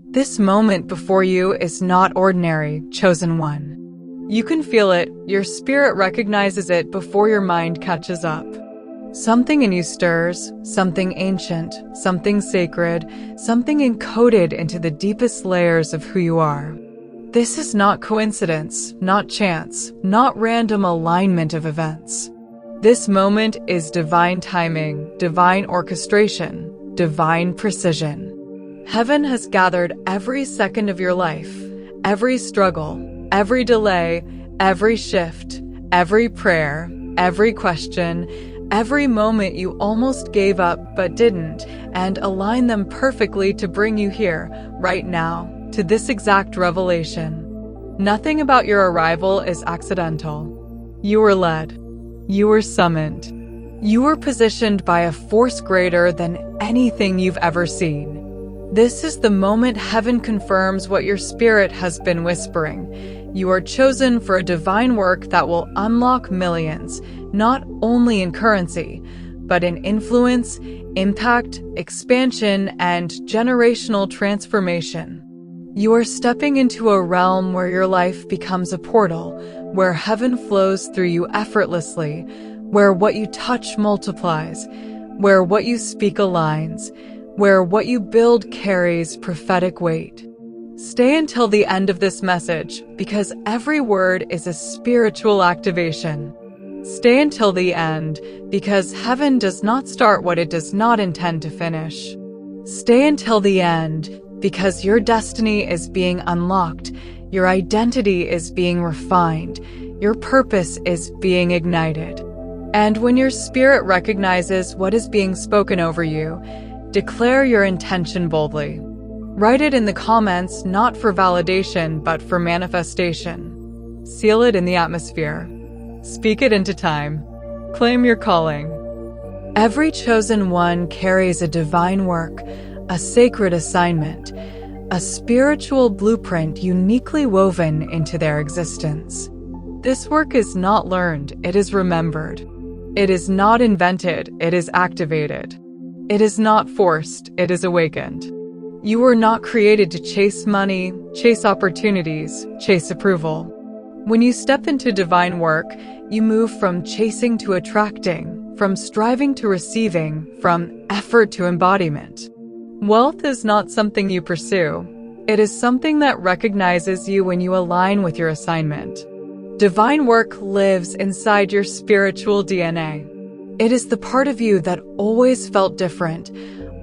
This moment before you is not ordinary, chosen one. You can feel it, your spirit recognizes it before your mind catches up. Something in you stirs, something ancient, something sacred, something encoded into the deepest layers of who you are. This is not coincidence, not chance, not random alignment of events. This moment is divine timing, divine orchestration, divine precision. Heaven has gathered every second of your life, every struggle, every delay, every shift, every prayer, every question, every moment you almost gave up but didn't, and aligned them perfectly to bring you here, right now, to this exact revelation. Nothing about your arrival is accidental. You were led. You were summoned. You were positioned by a force greater than anything you've ever seen. This is the moment heaven confirms what your spirit has been whispering. You are chosen for a divine work that will unlock millions, not only in currency, but in influence, impact, expansion, and generational transformation. You are stepping into a realm where your life becomes a portal, where heaven flows through you effortlessly, where what you touch multiplies, where what you speak aligns, where what you build carries prophetic weight. Stay until the end of this message, because every word is a spiritual activation. Stay until the end, because heaven does not start what it does not intend to finish. Stay until the end, because your destiny is being unlocked, your identity is being refined, your purpose is being ignited. And when your spirit recognizes what is being spoken over you, declare your intention boldly. Write it in the comments, not for validation, but for manifestation. Seal it in the atmosphere. Speak it into time. Claim your calling. Every chosen one carries a divine work, a sacred assignment, a spiritual blueprint uniquely woven into their existence. This work is not learned, it is remembered. It is not invented, it is activated. It is not forced, it is awakened. You were not created to chase money, chase opportunities, chase approval. When you step into divine work, you move from chasing to attracting, from striving to receiving, from effort to embodiment. Wealth is not something you pursue. It is something that recognizes you when you align with your assignment. Divine work lives inside your spiritual DNA. It is the part of you that always felt different,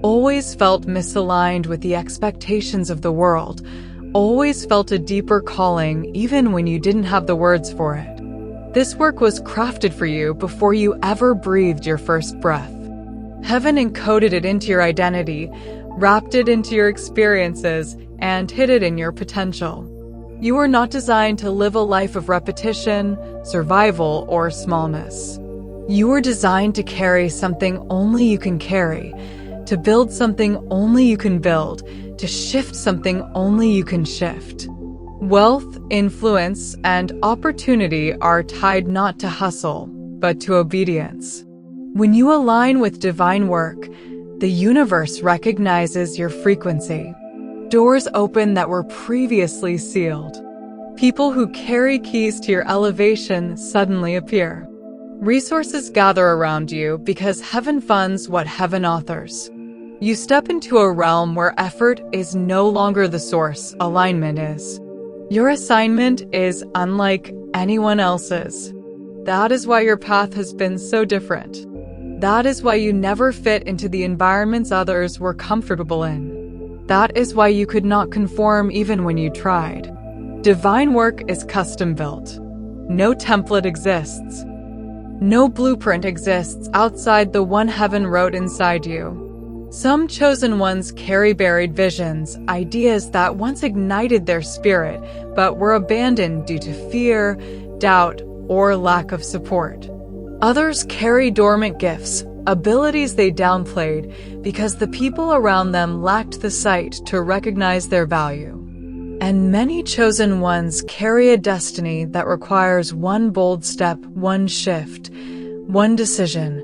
always felt misaligned with the expectations of the world, always felt a deeper calling even when you didn't have the words for it. This work was crafted for you before you ever breathed your first breath. Heaven encoded it into your identity, wrapped it into your experiences, and hid it in your potential. You were not designed to live a life of repetition, survival, or smallness. You were designed to carry something only you can carry, to build something only you can build, to shift something only you can shift. Wealth, influence, and opportunity are tied not to hustle, but to obedience. When you align with divine work, the universe recognizes your frequency. Doors open that were previously sealed. People who carry keys to your elevation suddenly appear. Resources gather around you because heaven funds what heaven authors. You step into a realm where effort is no longer the source, alignment is. Your assignment is unlike anyone else's. That is why your path has been so different. That is why you never fit into the environments others were comfortable in. That is why you could not conform even when you tried. Divine work is custom built. No template exists. No blueprint exists outside the one heaven wrote inside you. Some chosen ones carry buried visions, ideas that once ignited their spirit, but were abandoned due to fear, doubt, or lack of support. Others carry dormant gifts, abilities they downplayed because the people around them lacked the sight to recognize their value. And many chosen ones carry a destiny that requires one bold step, one shift, one decision,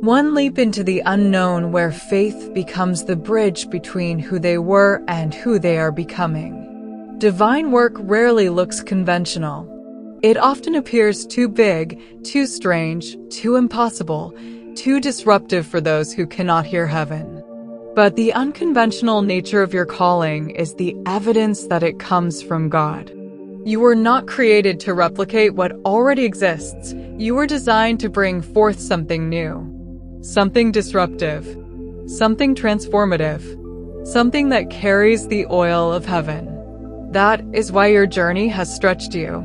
One leap into the unknown where faith becomes the bridge between who they were and who they are becoming. Divine work rarely looks conventional. It often appears too big, too strange, too impossible, too disruptive for those who cannot hear heaven. But the unconventional nature of your calling is the evidence that it comes from God. You were not created to replicate what already exists. You were designed to bring forth something new. Something disruptive, something transformative, something that carries the oil of heaven. That is why your journey has stretched you.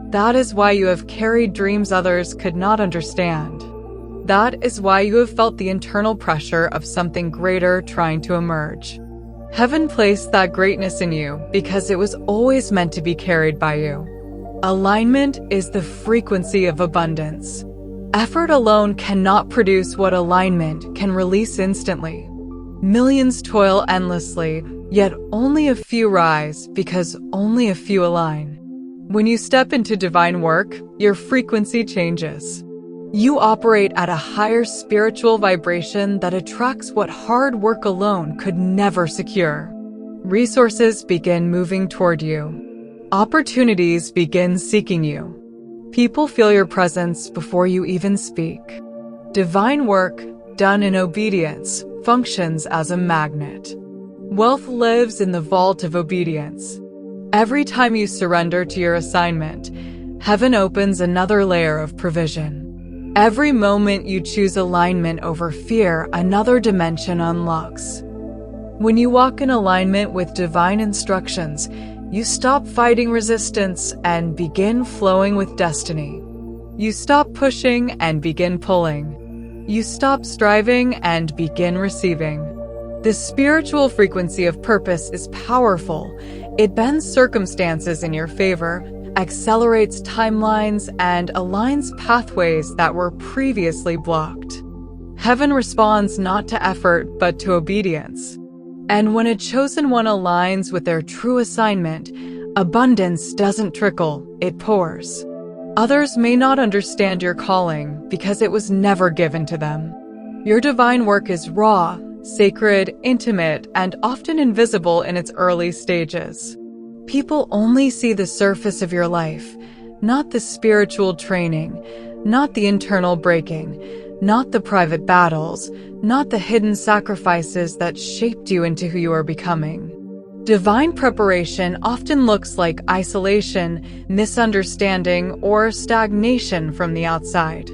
That is why you have carried dreams others could not understand. That is why you have felt the internal pressure of something greater trying to emerge. Heaven placed that greatness in you because it was always meant to be carried by you. Alignment is the frequency of abundance. Effort alone cannot produce what alignment can release instantly. Millions toil endlessly, yet only a few rise because only a few align. When you step into divine work, your frequency changes. You operate at a higher spiritual vibration that attracts what hard work alone could never secure. Resources begin moving toward you. Opportunities begin seeking you. People feel your presence before you even speak. Divine work, done in obedience, functions as a magnet. Wealth lives in the vault of obedience. Every time you surrender to your assignment, heaven opens another layer of provision. Every moment you choose alignment over fear, another dimension unlocks. When you walk in alignment with divine instructions, you stop fighting resistance and begin flowing with destiny. You stop pushing and begin pulling. You stop striving and begin receiving. The spiritual frequency of purpose is powerful. It bends circumstances in your favor, accelerates timelines, and aligns pathways that were previously blocked. Heaven responds not to effort, but to obedience. And when a chosen one aligns with their true assignment, abundance doesn't trickle, it pours. Others may not understand your calling because it was never given to them. Your divine work is raw, sacred, intimate, and often invisible in its early stages. People only see the surface of your life, not the spiritual training, not the internal breaking, not the private battles, not the hidden sacrifices that shaped you into who you are becoming. Divine preparation often looks like isolation, misunderstanding, or stagnation from the outside.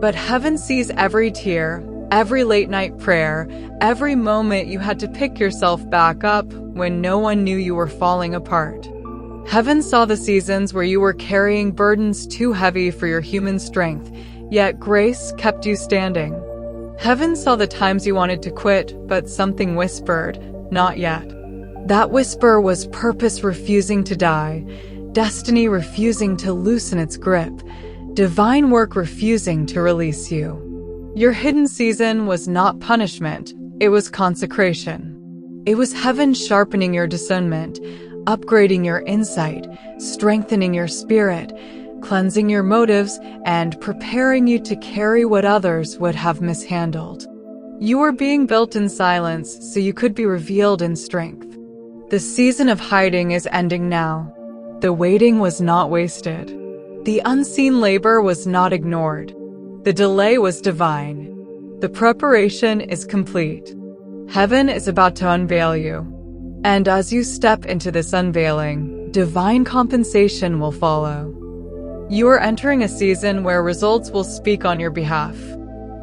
But heaven sees every tear, every late-night prayer, every moment you had to pick yourself back up when no one knew you were falling apart. Heaven saw the seasons where you were carrying burdens too heavy for your human strength, yet grace kept you standing. Heaven saw the times you wanted to quit, but something whispered, "Not yet." That whisper was purpose refusing to die, destiny refusing to loosen its grip, divine work refusing to release you. Your hidden season was not punishment, it was consecration. It was heaven sharpening your discernment, upgrading your insight, strengthening your spirit, cleansing your motives, and preparing you to carry what others would have mishandled. You were being built in silence so you could be revealed in strength. The season of hiding is ending now. The waiting was not wasted. The unseen labor was not ignored. The delay was divine. The preparation is complete. Heaven is about to unveil you. And as you step into this unveiling, divine compensation will follow. You are entering a season where results will speak on your behalf,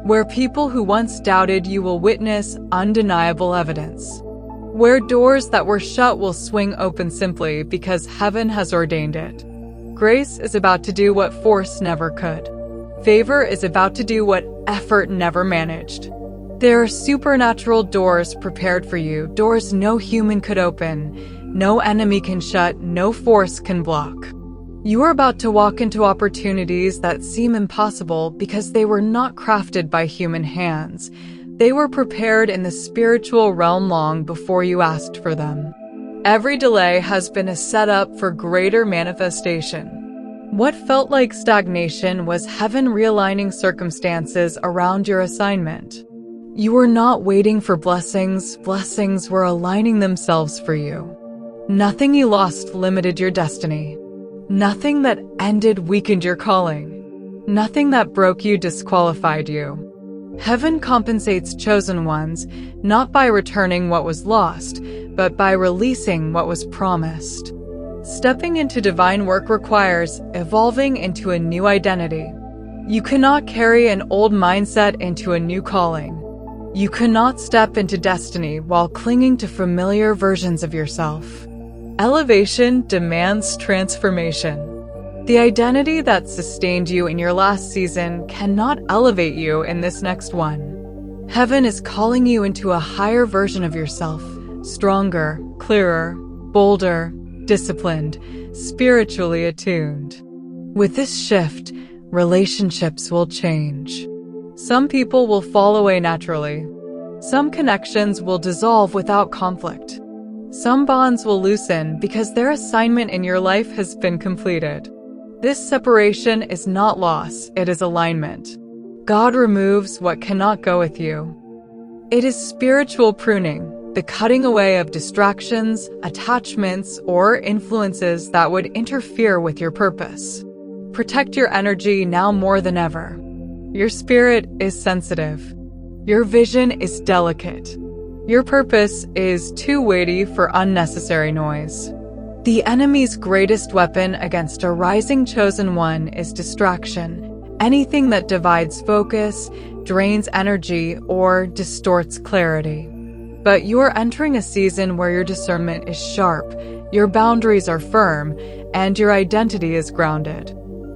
where people who once doubted you will witness undeniable evidence, where doors that were shut will swing open simply because heaven has ordained it. Grace is about to do what force never could. Favor is about to do what effort never managed. There are supernatural doors prepared for you, doors no human could open, no enemy can shut, no force can block. You are about to walk into opportunities that seem impossible because they were not crafted by human hands. They were prepared in the spiritual realm long before you asked for them. Every delay has been a setup for greater manifestation. What felt like stagnation was heaven realigning circumstances around your assignment. You were not waiting for blessings, blessings were aligning themselves for you. Nothing you lost limited your destiny. Nothing that ended weakened your calling. Nothing that broke you disqualified you. Heaven compensates chosen ones, not by returning what was lost, but by releasing what was promised. Stepping into divine work requires evolving into a new identity. You cannot carry an old mindset into a new calling. You cannot step into destiny while clinging to familiar versions of yourself. Elevation demands transformation. The identity that sustained you in your last season cannot elevate you in this next one. Heaven is calling you into a higher version of yourself, stronger, clearer, bolder, disciplined, spiritually attuned. With this shift, relationships will change. Some people will fall away naturally. Some connections will dissolve without conflict. Some bonds will loosen because their assignment in your life has been completed. This separation is not loss, it is alignment. God removes what cannot go with you. It is spiritual pruning, the cutting away of distractions, attachments, or influences that would interfere with your purpose. Protect your energy now more than ever. Your spirit is sensitive. Your vision is delicate. Your purpose is too weighty for unnecessary noise. The enemy's greatest weapon against a rising chosen one is distraction. Anything that divides focus, drains energy, or distorts clarity. But you are entering a season where your discernment is sharp, your boundaries are firm, and your identity is grounded.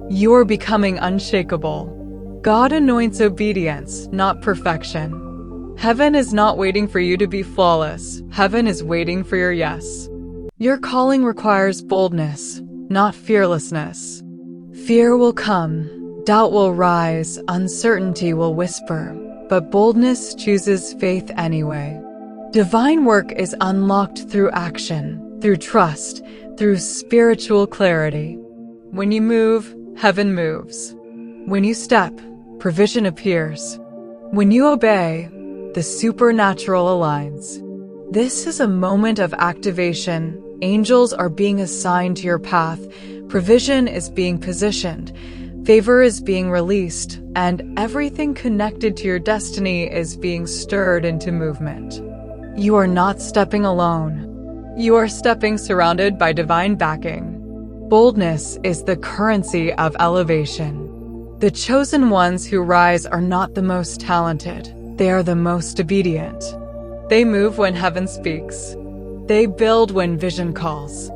You are becoming unshakable. God anoints obedience, not perfection. Heaven is not waiting for you to be flawless. Heaven is waiting for your yes. Your calling requires boldness, not fearlessness. Fear will come, doubt will rise, uncertainty will whisper, but boldness chooses faith anyway. Divine work is unlocked through action, through trust, through spiritual clarity. When you move, heaven moves. When you step, provision appears. When you obey, the supernatural aligns. This is a moment of activation. Angels are being assigned to your path. Provision is being positioned. Favor is being released. And everything connected to your destiny is being stirred into movement. You are not stepping alone. You are stepping surrounded by divine backing. Boldness is the currency of elevation. The chosen ones who rise are not the most talented. They are the most obedient. They move when heaven speaks. They build when vision calls.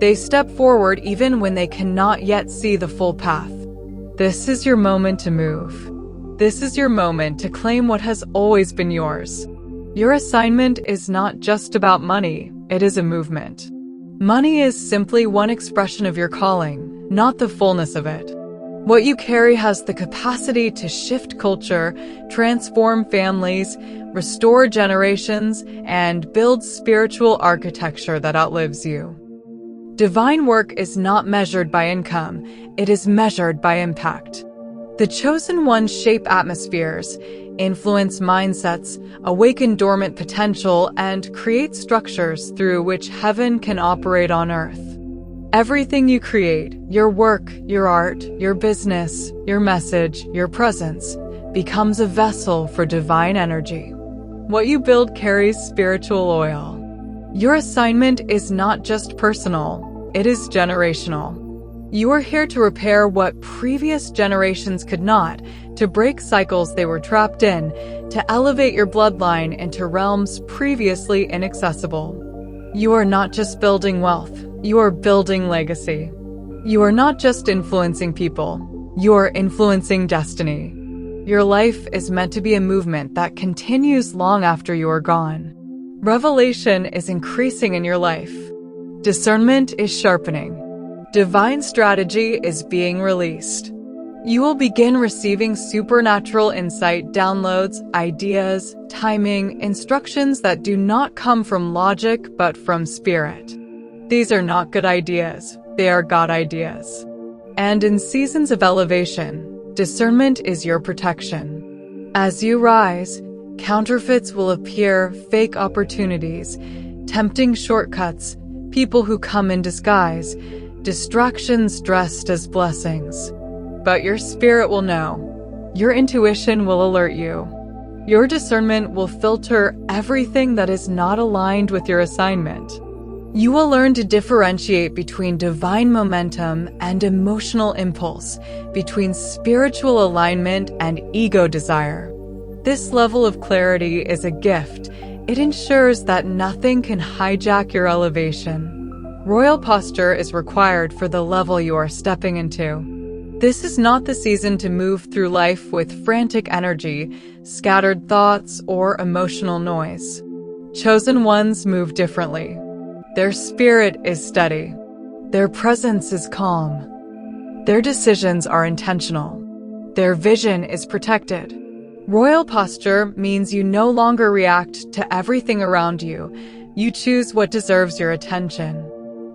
They step forward even when they cannot yet see the full path. This is your moment to move. This is your moment to claim what has always been yours. Your assignment is not just about money, it is a movement. Money is simply one expression of your calling, not the fullness of it. What you carry has the capacity to shift culture, transform families, restore generations, and build spiritual architecture that outlives you. Divine work is not measured by income, it is measured by impact. The chosen ones shape atmospheres, influence mindsets, awaken dormant potential, and create structures through which heaven can operate on earth. Everything you create, your work, your art, your business, your message, your presence, becomes a vessel for divine energy. What you build carries spiritual oil. Your assignment is not just personal, it is generational. You are here to repair what previous generations could not, to break cycles they were trapped in, to elevate your bloodline into realms previously inaccessible. You are not just building wealth, you are building legacy. You are not just influencing people, you are influencing destiny. Your life is meant to be a movement that continues long after you are gone. Revelation is increasing in your life. Discernment is sharpening. Divine strategy is being released. You will begin receiving supernatural insight, downloads, ideas, timing, instructions that do not come from logic but from spirit. These are not good ideas, they are God ideas. And in seasons of elevation, discernment is your protection. As you rise, counterfeits will appear, fake opportunities, tempting shortcuts, people who come in disguise, distractions dressed as blessings. But your spirit will know. Your intuition will alert you. Your discernment will filter everything that is not aligned with your assignment. You will learn to differentiate between divine momentum and emotional impulse, between spiritual alignment and ego desire. This level of clarity is a gift. It ensures that nothing can hijack your elevation. Royal posture is required for the level you are stepping into. This is not the season to move through life with frantic energy, scattered thoughts, or emotional noise. Chosen ones move differently. Their spirit is steady. Their presence is calm. Their decisions are intentional. Their vision is protected. Royal posture means you no longer react to everything around you. You choose what deserves your attention.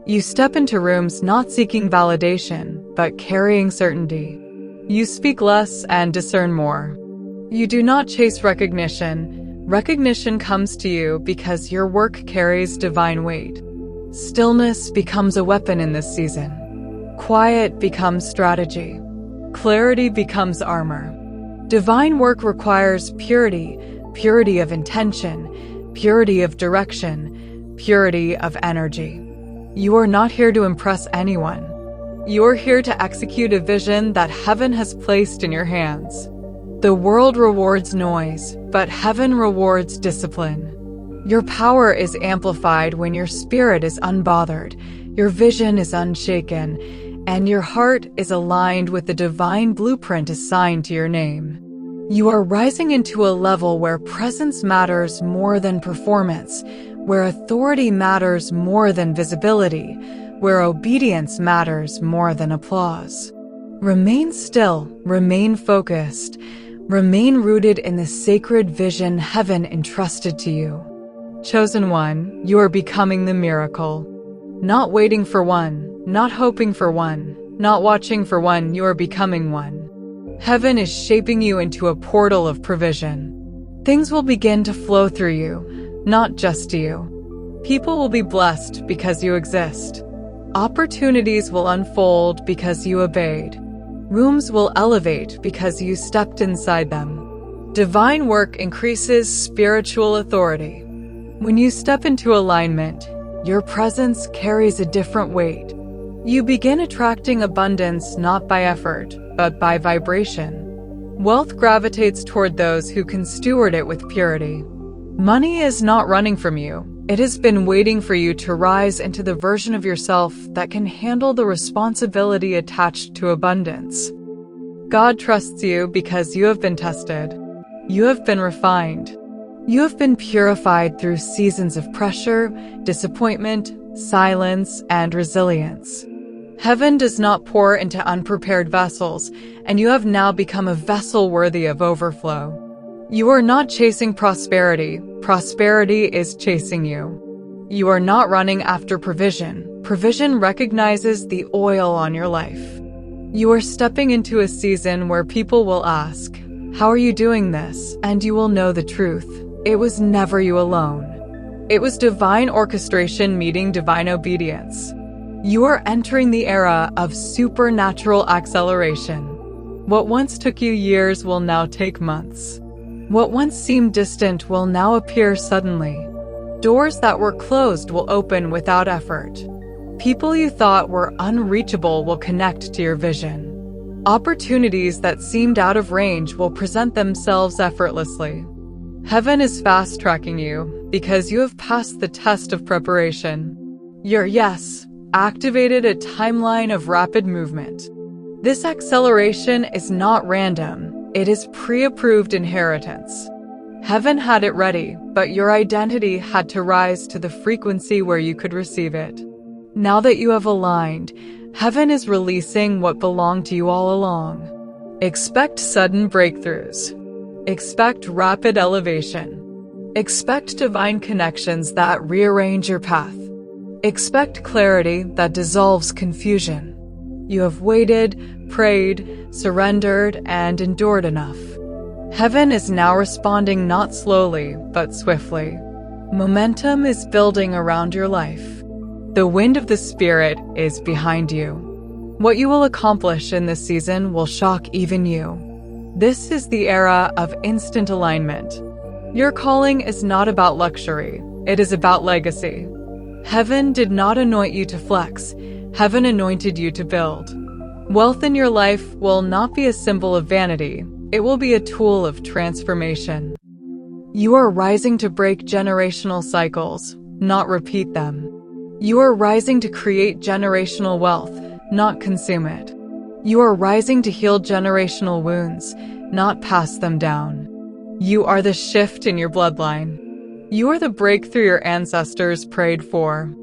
You step into rooms not seeking validation, but carrying certainty. You speak less and discern more. You do not chase recognition. Recognition comes to you because your work carries divine weight. Stillness becomes a weapon in this season. Quiet becomes strategy. Clarity becomes armor. Divine work requires purity, purity of intention, purity of direction, purity of energy. You are not here to impress anyone. You are here to execute a vision that heaven has placed in your hands. The world rewards noise, but heaven rewards discipline. Your power is amplified when your spirit is unbothered, your vision is unshaken, and your heart is aligned with the divine blueprint assigned to your name. You are rising into a level where presence matters more than performance, where authority matters more than visibility, where obedience matters more than applause. Remain still, remain focused, remain rooted in the sacred vision heaven entrusted to you. Chosen one, you are becoming the miracle. Not waiting for one, not hoping for one, not watching for one, you are becoming one. Heaven is shaping you into a portal of provision. Things will begin to flow through you, not just to you. People will be blessed because you exist. Opportunities will unfold because you obeyed. Rooms will elevate because you stepped inside them. Divine work increases spiritual authority. When you step into alignment, your presence carries a different weight. You begin attracting abundance not by effort, but by vibration. Wealth gravitates toward those who can steward it with purity. Money is not running from you. It has been waiting for you to rise into the version of yourself that can handle the responsibility attached to abundance. God trusts you because you have been tested. You have been refined. You have been purified through seasons of pressure, disappointment, silence, and resilience. Heaven does not pour into unprepared vessels, and you have now become a vessel worthy of overflow. You are not chasing prosperity. Prosperity is chasing you. You are not running after provision. Provision recognizes the oil on your life. You are stepping into a season where people will ask, "How are you doing this?" And you will know the truth. It was never you alone. It was divine orchestration meeting divine obedience. You are entering the era of supernatural acceleration. What once took you years will now take months. What once seemed distant will now appear suddenly. Doors that were closed will open without effort. People you thought were unreachable will connect to your vision. Opportunities that seemed out of range will present themselves effortlessly. Heaven is fast-tracking you because you have passed the test of preparation. Your yes activated a timeline of rapid movement. This acceleration is not random. It is pre-approved inheritance. Heaven had it ready, but your identity had to rise to the frequency where you could receive it. Now that you have aligned, heaven is releasing what belonged to you all along. Expect sudden breakthroughs. Expect rapid elevation. Expect divine connections that rearrange your path. Expect clarity that dissolves confusion. You have waited, prayed, surrendered, and endured enough. Heaven is now responding not slowly, but swiftly. Momentum is building around your life. The wind of the Spirit is behind you. What you will accomplish in this season will shock even you. This is the era of instant alignment. Your calling is not about luxury, it is about legacy. Heaven did not anoint you to flex, heaven anointed you to build. Wealth in your life will not be a symbol of vanity, it will be a tool of transformation. You are rising to break generational cycles, not repeat them. You are rising to create generational wealth, not consume it. You are rising to heal generational wounds, not pass them down. You are the shift in your bloodline. You are the breakthrough your ancestors prayed for.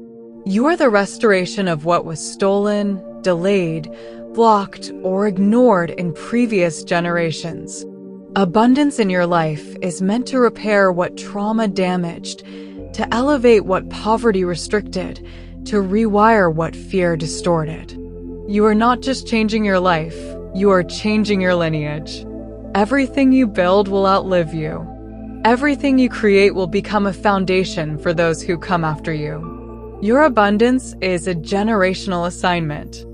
You are the restoration of what was stolen, delayed, blocked, or ignored in previous generations. Abundance in your life is meant to repair what trauma damaged, to elevate what poverty restricted, to rewire what fear distorted. You are not just changing your life, you are changing your lineage. Everything you build will outlive you. Everything you create will become a foundation for those who come after you. Your abundance is a generational assignment.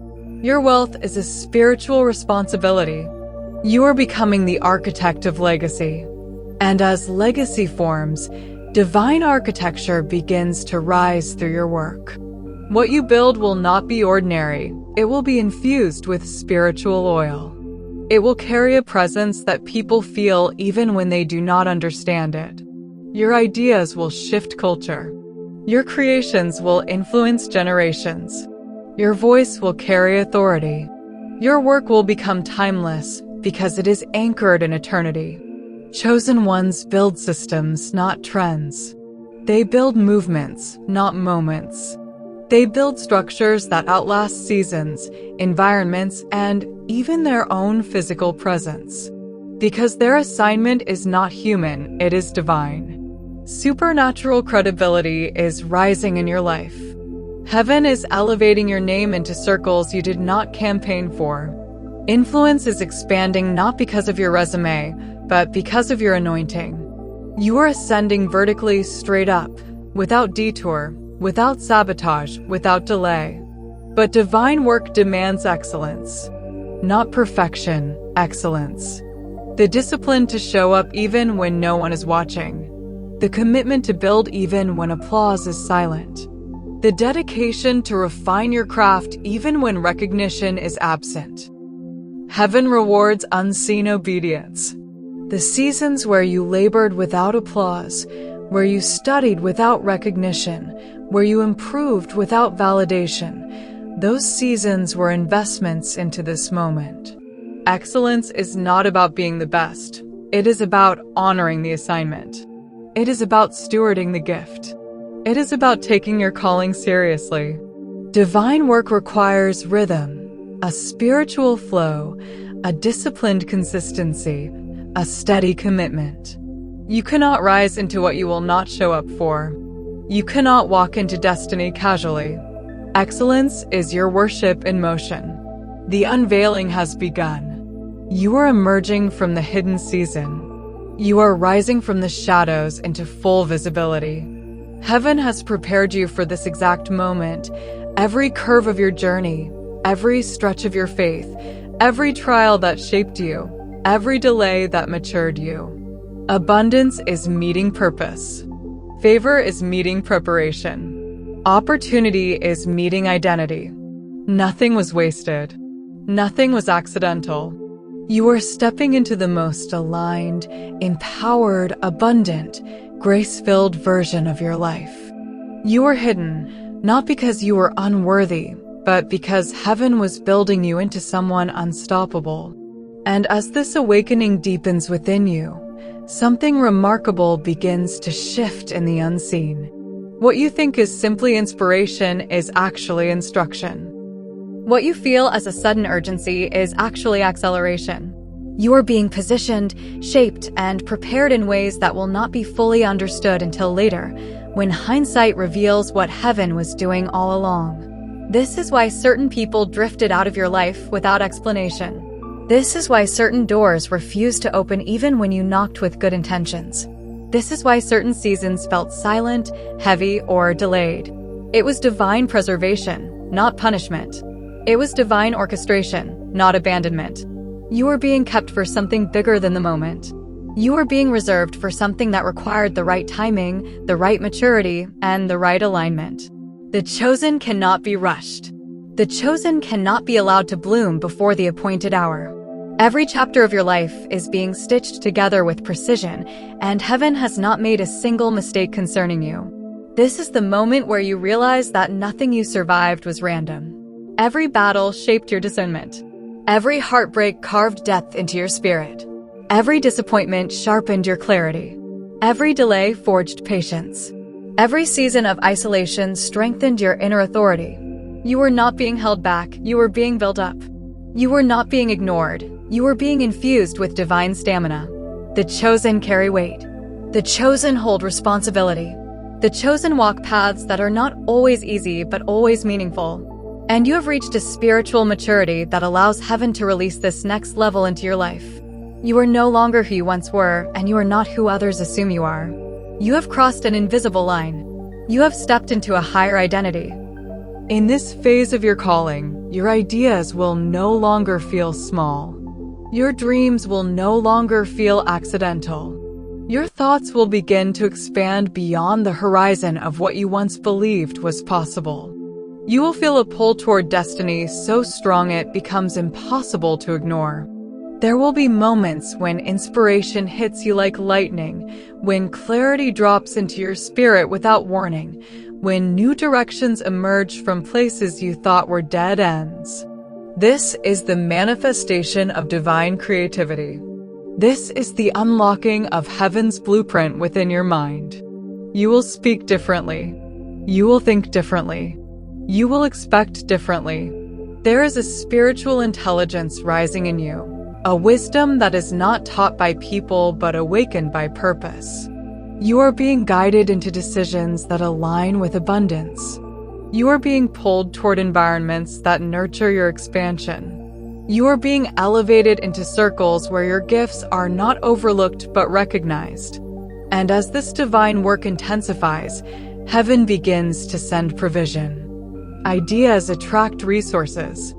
Your wealth is a spiritual responsibility. You are becoming the architect of legacy. And as legacy forms, divine architecture begins to rise through your work. What you build will not be ordinary. It will be infused with spiritual oil. It will carry a presence that people feel even when they do not understand it. Your ideas will shift culture. Your creations will influence generations. Your voice will carry authority. Your work will become timeless because it is anchored in eternity. Chosen ones build systems, not trends. They build movements, not moments. They build structures that outlast seasons, environments, and even their own physical presence. Because their assignment is not human, it is divine. Supernatural credibility is rising in your life. Heaven is elevating your name into circles you did not campaign for. Influence is expanding not because of your resume, but because of your anointing. You are ascending vertically straight up, without detour, without sabotage, without delay. But divine work demands excellence. Not perfection, excellence. The discipline to show up even when no one is watching. The commitment to build even when applause is silent. The dedication to refine your craft even when recognition is absent. Heaven rewards unseen obedience. The seasons where you labored without applause, where you studied without recognition, where you improved without validation, those seasons were investments into this moment. Excellence is not about being the best. It is about honoring the assignment. It is about stewarding the gift. It is about taking your calling seriously. Divine work requires rhythm, a spiritual flow, a disciplined consistency, a steady commitment. You cannot rise into what you will not show up for. You cannot walk into destiny casually. Excellence is your worship in motion. The unveiling has begun. You are emerging from the hidden season. You are rising from the shadows into full visibility. Heaven has prepared you for this exact moment. Every curve of your journey, every stretch of your faith, every trial that shaped you, every delay that matured you. Abundance is meeting purpose. Favor is meeting preparation. Opportunity is meeting identity. Nothing was wasted. Nothing was accidental. You are stepping into the most aligned, empowered, abundant, grace-filled version of your life. You are hidden, not because you were unworthy, but because heaven was building you into someone unstoppable. And as this awakening deepens within you, something remarkable begins to shift in the unseen. What you think is simply inspiration is actually instruction. What you feel as a sudden urgency is actually acceleration. You are being positioned, shaped, and prepared in ways that will not be fully understood until later, when hindsight reveals what heaven was doing all along. This is why certain people drifted out of your life without explanation. This is why certain doors refused to open even when you knocked with good intentions. This is why certain seasons felt silent, heavy, or delayed. It was divine preservation, not punishment. It was divine orchestration, not abandonment. You were being kept for something bigger than the moment. You were being reserved for something that required the right timing, the right maturity, and the right alignment. The chosen cannot be rushed. The chosen cannot be allowed to bloom before the appointed hour. Every chapter of your life is being stitched together with precision, and heaven has not made a single mistake concerning you. This is the moment where you realize that nothing you survived was random. Every battle shaped your discernment. Every heartbreak carved depth into your spirit. Every disappointment sharpened your clarity. Every delay forged patience. Every season of isolation strengthened your inner authority. You were not being held back, you were being built up. You were not being ignored, you were being infused with divine stamina. The chosen carry weight. The chosen hold responsibility. The chosen walk paths that are not always easy but always meaningful. And you have reached a spiritual maturity that allows heaven to release this next level into your life. You are no longer who you once were, and you are not who others assume you are. You have crossed an invisible line. You have stepped into a higher identity. In this phase of your calling, your ideas will no longer feel small. Your dreams will no longer feel accidental. Your thoughts will begin to expand beyond the horizon of what you once believed was possible. You will feel a pull toward destiny so strong it becomes impossible to ignore. There will be moments when inspiration hits you like lightning, when clarity drops into your spirit without warning, when new directions emerge from places you thought were dead ends. This is the manifestation of divine creativity. This is the unlocking of heaven's blueprint within your mind. You will speak differently. You will think differently. You will expect differently. There is a spiritual intelligence rising in you. A wisdom that is not taught by people but awakened by purpose. You are being guided into decisions that align with abundance. You are being pulled toward environments that nurture your expansion. You are being elevated into circles where your gifts are not overlooked but recognized. And as this divine work intensifies, heaven begins to send provision. Ideas attract resources.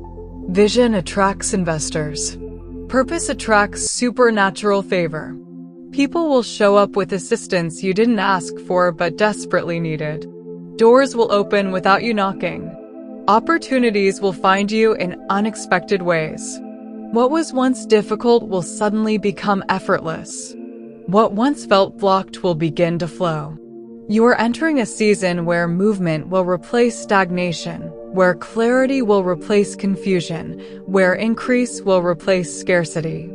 Vision attracts investors. Purpose attracts supernatural favor. People will show up with assistance you didn't ask for but desperately needed. Doors will open without you knocking. Opportunities will find you in unexpected ways. What was once difficult will suddenly become effortless. What once felt blocked will begin to flow. You are entering a season where movement will replace stagnation, where clarity will replace confusion, where increase will replace scarcity.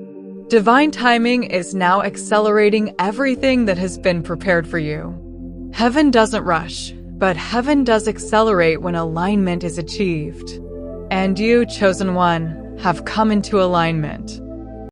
Divine timing is now accelerating everything that has been prepared for you. Heaven doesn't rush, but heaven does accelerate when alignment is achieved. And you, chosen one, have come into alignment.